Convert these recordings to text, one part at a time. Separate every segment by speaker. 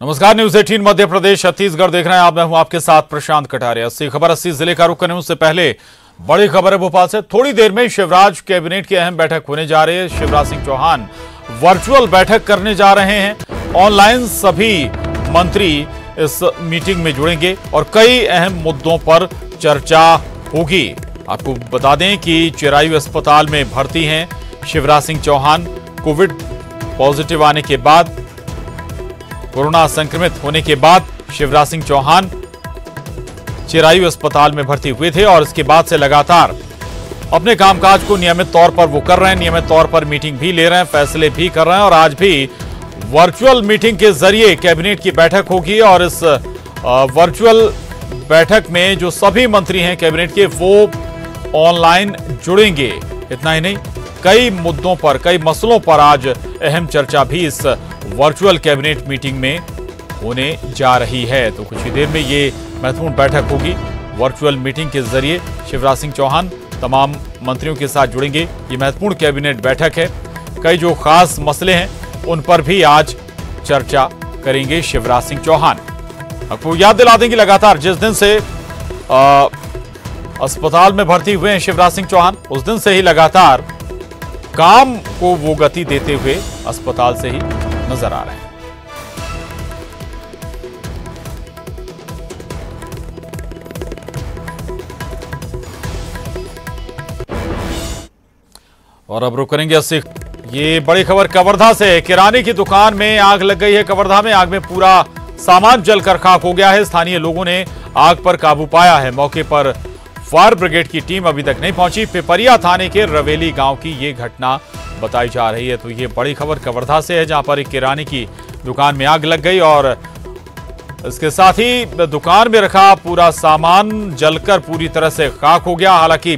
Speaker 1: नमस्कार, न्यूज 18 मध्य प्रदेश छत्तीसगढ़ देख रहे हैं आप। मैं हूं आपके साथ प्रशांत कटारिया। 80 खबर 80 जिले का रुख करने उससे पहले बड़ी खबर है भोपाल से। थोड़ी देर में शिवराज कैबिनेट की अहम बैठक होने जा रही है। शिवराज सिंह चौहान वर्चुअल बैठक करने जा रहे हैं। ऑनलाइन सभी मंत्री इस मीटिंग में जुड़ेंगे और कई अहम मुद्दों पर चर्चा होगी। आपको बता दें कि चिरायु अस्पताल में भर्ती हैं शिवराज सिंह चौहान। कोविड पॉजिटिव आने के बाद, कोरोना संक्रमित होने के बाद शिवराज सिंह चौहान चिरायु अस्पताल में भर्ती हुए थे और इसके बाद से लगातार अपने कामकाज को नियमित तौर पर वो कर रहे हैं। नियमित तौर पर मीटिंग भी ले रहे हैं, फैसले भी कर रहे हैं और आज भी वर्चुअल मीटिंग के जरिए कैबिनेट की बैठक होगी और इस वर्चुअल बैठक में जो सभी मंत्री हैं कैबिनेट के वो ऑनलाइन जुड़ेंगे। इतना ही नहीं, कई मुद्दों पर, कई मसलों पर आज अहम चर्चा भी इस वर्चुअल कैबिनेट मीटिंग में होने जा रही है। तो कुछ ही देर में ये महत्वपूर्ण बैठक होगी। वर्चुअल मीटिंग के जरिए शिवराज सिंह चौहान तमाम मंत्रियों के साथ जुड़ेंगे। ये महत्वपूर्ण कैबिनेट बैठक है। कई जो खास मसले हैं उन पर भी आज चर्चा करेंगे शिवराज सिंह चौहान। आपको याद दिला दें कि लगातार जिस दिन से अस्पताल में भर्ती हुए हैं शिवराज सिंह चौहान, उस दिन से ही लगातार काम को वो गति देते हुए अस्पताल से ही नजर आ रहे हैं। और अब रुक करेंगे 80। ये बड़ी खबर कवर्धा से। किराने की दुकान में आग लग गई है। कवर्धा में आग में पूरा सामान जलकर खाक हो गया है। स्थानीय लोगों ने आग पर काबू पाया है। मौके पर फायर ब्रिगेड की टीम अभी तक नहीं पहुंची। पिपरिया थाने के रवेली गांव की ये घटना बताई जा रही है। तो ये बड़ी खबर कवर्धा से है, जहां पर एक किराने की दुकान में आग लग गई और इसके साथ ही दुकान में रखा पूरा सामान जलकर पूरी तरह से खाक हो गया। हालांकि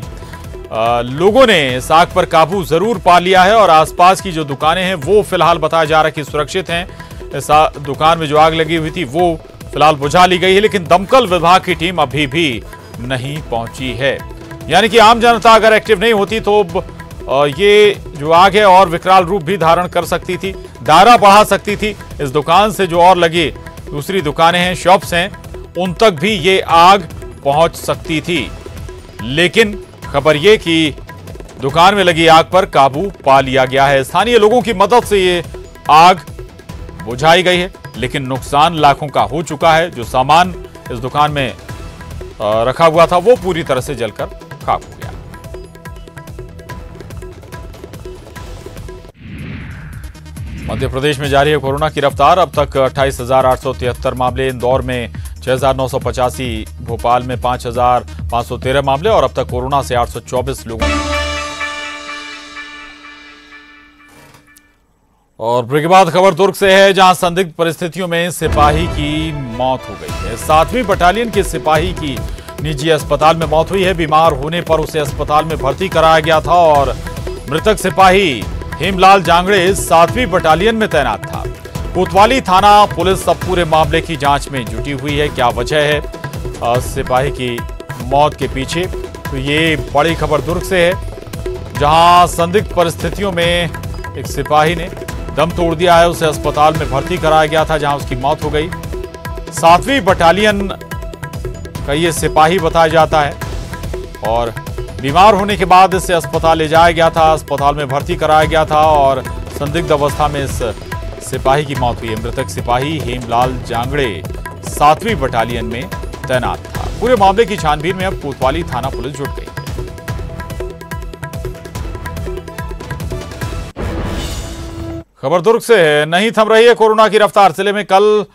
Speaker 1: लोगों ने इस आग पर काबू जरूर पा लिया है और आसपास की जो दुकानें हैं वो फिलहाल बताया जा रहा है कि सुरक्षित हैं। इस दुकान में जो आग लगी हुई थी वो फिलहाल बुझा ली गई है, लेकिन दमकल विभाग की टीम अभी भी नहीं पहुंची है। यानी कि आम जनता अगर एक्टिव नहीं होती तो ये जो आग है और विकराल रूप भी धारण कर सकती थी, दायरा बढ़ा सकती थी। इस दुकान से जो और लगी दूसरी दुकानें हैं, शॉप्स हैं, उन तक भी ये आग पहुंच सकती थी। लेकिन खबर ये कि दुकान में लगी आग पर काबू पा लिया गया है। स्थानीय लोगों की मदद से ये आग बुझाई गई है, लेकिन नुकसान लाखों का हो चुका है। जो सामान इस दुकान में रखा हुआ था वो पूरी तरह से जलकर खाक हो गया। मध्य प्रदेश में जारी है कोरोना की रफ्तार। अब तक 28,873 मामले। इंदौर में 6,985, भोपाल में 5,513 मामले और अब तक कोरोना से 824 लोगों। और ब्रेक के बाद खबर दुर्ग से है, जहां संदिग्ध परिस्थितियों में सिपाही की मौत हो गई है। 7वीं बटालियन के सिपाही की निजी अस्पताल में मौत हुई है। बीमार होने पर उसे अस्पताल में भर्ती कराया गया था और मृतक सिपाही हेमलाल जांगड़े 7वीं बटालियन में तैनात था। कोतवाली थाना पुलिस अब पूरे मामले की जांच में जुटी हुई है। क्या वजह है सिपाही की मौत के पीछे, तो ये बड़ी खबर दुर्ग से है, जहां संदिग्ध परिस्थितियों में एक सिपाही ने दम तोड़ दिया है। उसे अस्पताल में भर्ती कराया गया था, जहां उसकी मौत हो गई। 7वीं बटालियन का ये सिपाही बताया जाता है और बीमार होने के बाद इसे अस्पताल ले जाया गया था, अस्पताल में भर्ती कराया गया था और संदिग्ध अवस्था में इस सिपाही की मौत हुई है। मृतक सिपाही हेमलाल जांगड़े 7वीं बटालियन में तैनात था। पूरे मामले की छानबीन में अब कोतवाली थाना पुलिस जुट गई। खबर दुर्ग से है। नहीं थम रही है कोरोना की रफ्तार। जिले में कल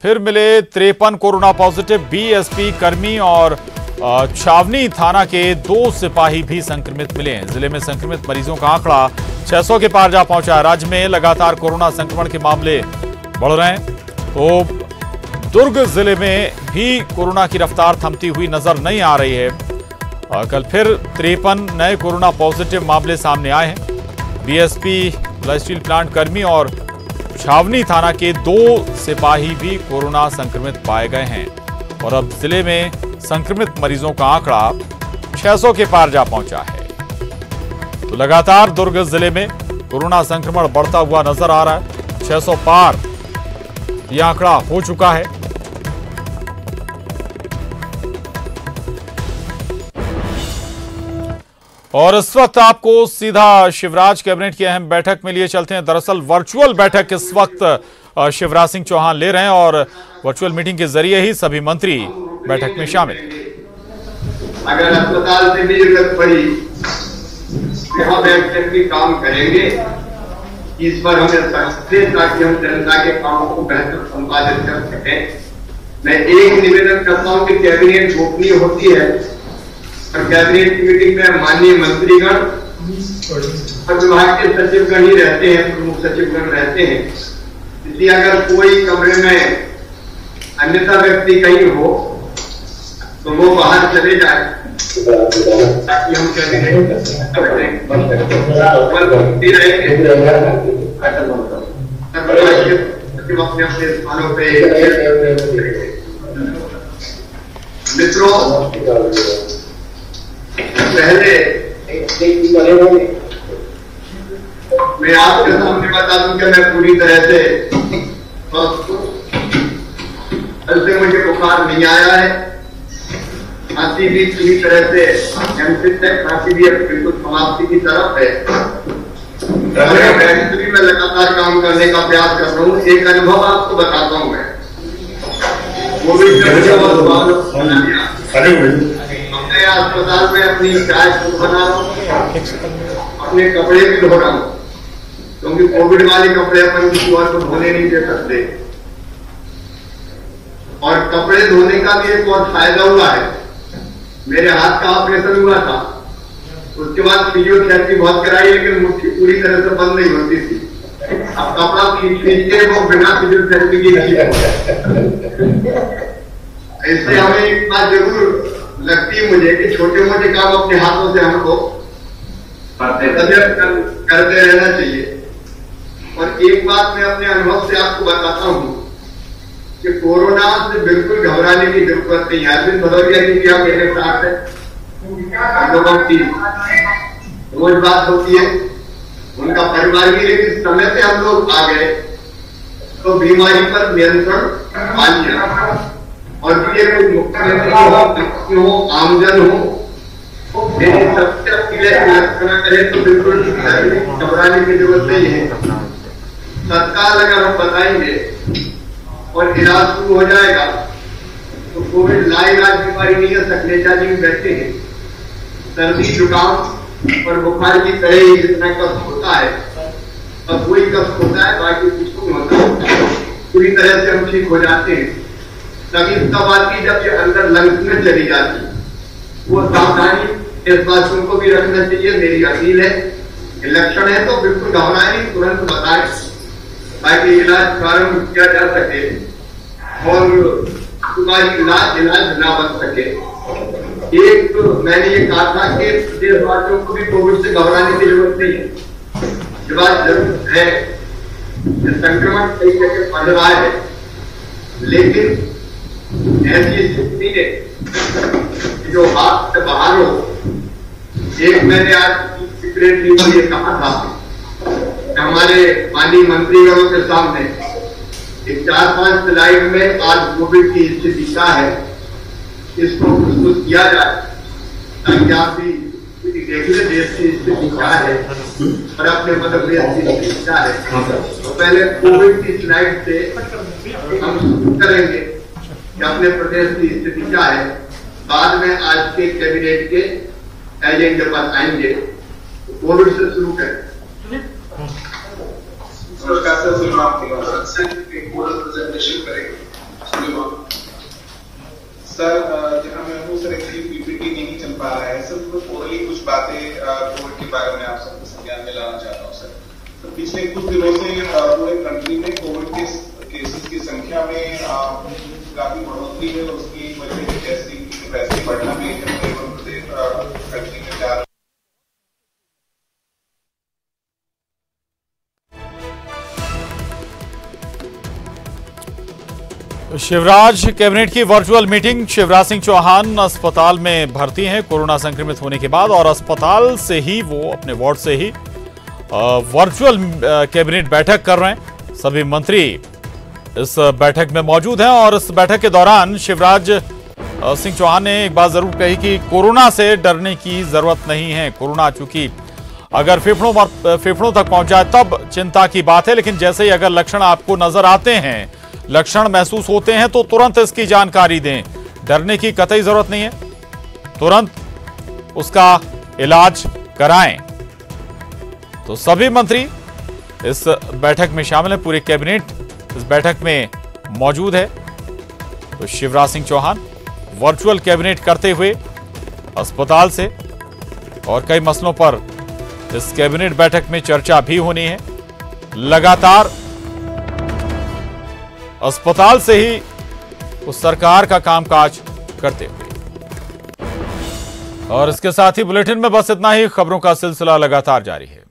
Speaker 1: फिर मिले 53 कोरोना पॉजिटिव। बीएसपी कर्मी और छावनी थाना के 2 सिपाही भी संक्रमित मिले हैं। जिले में संक्रमित मरीजों का आंकड़ा 600 के पार जा पहुंचा है। राज्य में लगातार कोरोना संक्रमण के मामले बढ़ रहे हैं, तो दुर्ग जिले में भी कोरोना की रफ्तार थमती हुई नजर नहीं आ रही है। कल फिर 53 नए कोरोना पॉजिटिव मामले सामने आए हैं। बीएसपी स्टील प्लांट कर्मी और छावनी थाना के 2 सिपाही भी कोरोना संक्रमित पाए गए हैं और अब जिले में संक्रमित मरीजों का आंकड़ा 600 के पार जा पहुंचा है। तो लगातार दुर्ग जिले में कोरोना संक्रमण बढ़ता हुआ नजर आ रहा है। 600 पार यह आंकड़ा हो चुका है। और इस वक्त आपको सीधा शिवराज कैबिनेट की अहम बैठक में लिए चलते हैं। दरअसल वर्चुअल बैठक इस वक्त शिवराज सिंह चौहान ले रहे हैं और वर्चुअल मीटिंग के जरिए ही सभी मंत्री बैठक में शामिल।
Speaker 2: अगर अस्पताल से भी जरूरत पड़ी तो हम बैठक भी काम करेंगे। इस पर हमें सख्ती ताकि हम जनता के कामों को बेहतर संपादित कर सकें। मैं एक निवेदन करता हूं कि कैबिनेट गोपनीय होती है और कैबिनेट की मीटिंग में माननीय मंत्रीगण और विभाग के सचिवगण ही रहते हैं, प्रमुख सचिवगण रहते हैं। इसलिए अगर कोई कमरे में अन्यथा व्यक्ति कहीं हो तो वो बाहर चले जाए ताकि हम कैबिनेट सचिव अपने अपने स्थानों पे। मित्रों, पहले मैं आपके सामने बता दूं कि मैं पूरी तरह से स्वस्थ हूं। कल से मुझे बुखार नहीं आया है। खांसी भी पूरी तरह से नियंत्रित है। खांसी भी अब बिल्कुल समाप्ति की तरफ है। मैं लगातार काम करने का प्रयास कर रहा हूँ। एक अनुभव आपको बताता हूँ। मैं कोविड अपने अस्पताल में अपनी चाय बना रहा हूँ, अपने कपड़े भी धो रहा हूँ, क्योंकि कोविड वाले कपड़े अपन किसी और को धोने नहीं दे सकते। और कपड़े धोने का भी एक और फायदा हुआ है। मेरे हाथ का ऑपरेशन हुआ था, उसके बाद फिजियोथेरेपी बहुत कराई, लेकिन मुट्ठी पूरी तरह से बंद नहीं होती थी। अब कपड़ा खींच के वो बिना फिजियोथेरेपी की इससे हमें एक बात जरूर लगती है मुझे कि छोटे मोटे काम अपने हाथों से हमको करते रहना चाहिए। और एक बात मैं अपने अनुभव से आपको बताता हूँ कि कोरोना से बिल्कुल घबराने की जरूरत नहीं है। अरविंद भदौरिया जी भी मेरे साथ है, लोगों की रोज बात होती है, उनका परिवार भी, लेकिन समय से हम लोग आ गए तो बीमारी पर नियंत्रण पा लिया। और ये कोई मुख्यमंत्री हो, आमजन हो, मेरी सबसे अपील रचना करे तो बिल्कुल घबराने की जरूरत नहीं है। तत्काल अगर हम बताएंगे और इलाज शुरू हो जाएगा तो कोविड लाइलाज बीमारी नहीं है। सकलेचाजी में बैठे हैं, सर्दी जुकाम और बुखार की तरह ही जितना कष्ट होता है और कोई कष्ट होता है, बाकी कुछ नहीं होता। पूरी तरह से हम ठीक हो जाते हैं। तभी तब आती जब ये अंदर लंग्स में चली जाती। वो सावधानी इस बात को भी रखना चाहिए। मेरी अपील है, लक्षण है तो बिल्कुल घबराए नहीं, तुरंत बताएं ताकि इलाज प्रारंभ किया जा सके और तुम्हारी इलाज ना बन सके। एक मैंने ये कहा था कि देशवासियों को भी कोविड से घबराने की जरूरत नहीं है। ये बात जरूर है, संक्रमण कई जगह बढ़ रहा है, लेकिन ऐसी स्थिति है जो हाथ से बाहर हो। एक मैंने आज सीक्रेटली ये कहा था हमारे माननीय मंत्रीगणों के सामने एक 4-5 स्लाइड में आज कोविड की स्थिति क्या है इसको प्रस्तुत किया जाए ताकि आप भी देख ले देश की स्थिति क्या है और अपने मध्य प्रदेश की स्थिति क्या है। तो पहले कोविड की स्लाइड से हम शुरू करेंगे कि अपने प्रदेश की स्थिति क्या है, बाद में आज के कैबिनेट के एजेंडे पर आएंगे। कोविड से शुरू करें।
Speaker 3: प्रेजेंटेशन करेंगे सर। जहां मैं हूँ सर, एक्चुअली पीपीटी नहीं चल पा रहा है सर, तो ओरली कुछ बातें कोविड के बारे में आप सबके संज्ञान में लाना चाहता हूँ सर। तो पिछले कुछ दिनों से पूरे कंट्री में कोविड के केसेस की संख्या में काफी बढ़ोतरी है और उसकी वजह से टेस्टिंग की कैपेसिटी बढ़ना भी कंट्री में जा रहा है।
Speaker 1: शिवराज कैबिनेट की वर्चुअल मीटिंग। शिवराज सिंह चौहान अस्पताल में भर्ती हैं कोरोना संक्रमित होने के बाद और अस्पताल से ही वो अपने वार्ड से ही वर्चुअल कैबिनेट बैठक कर रहे हैं। सभी मंत्री इस बैठक में मौजूद हैं और इस बैठक के दौरान शिवराज सिंह चौहान ने एक बात जरूर कही कि कोरोना से डरने की जरूरत नहीं है। कोरोना चूंकि अगर फेफड़ों तक पहुंच जाए तब चिंता की बात है, लेकिन जैसे ही अगर लक्षण आपको नजर आते हैं, लक्षण महसूस होते हैं तो तुरंत इसकी जानकारी दें। डरने की कतई जरूरत नहीं है, तुरंत उसका इलाज कराएं। तो सभी मंत्री इस बैठक में शामिल हैं, पूरे कैबिनेट इस बैठक में मौजूद है। तो शिवराज सिंह चौहान वर्चुअल कैबिनेट करते हुए अस्पताल से और कई मसलों पर इस कैबिनेट बैठक में चर्चा भी होनी है। लगातार अस्पताल से ही उस सरकार का कामकाज करते हुए। और इसके साथ ही बुलेटिन में बस इतना ही। खबरों का सिलसिला लगातार जारी है।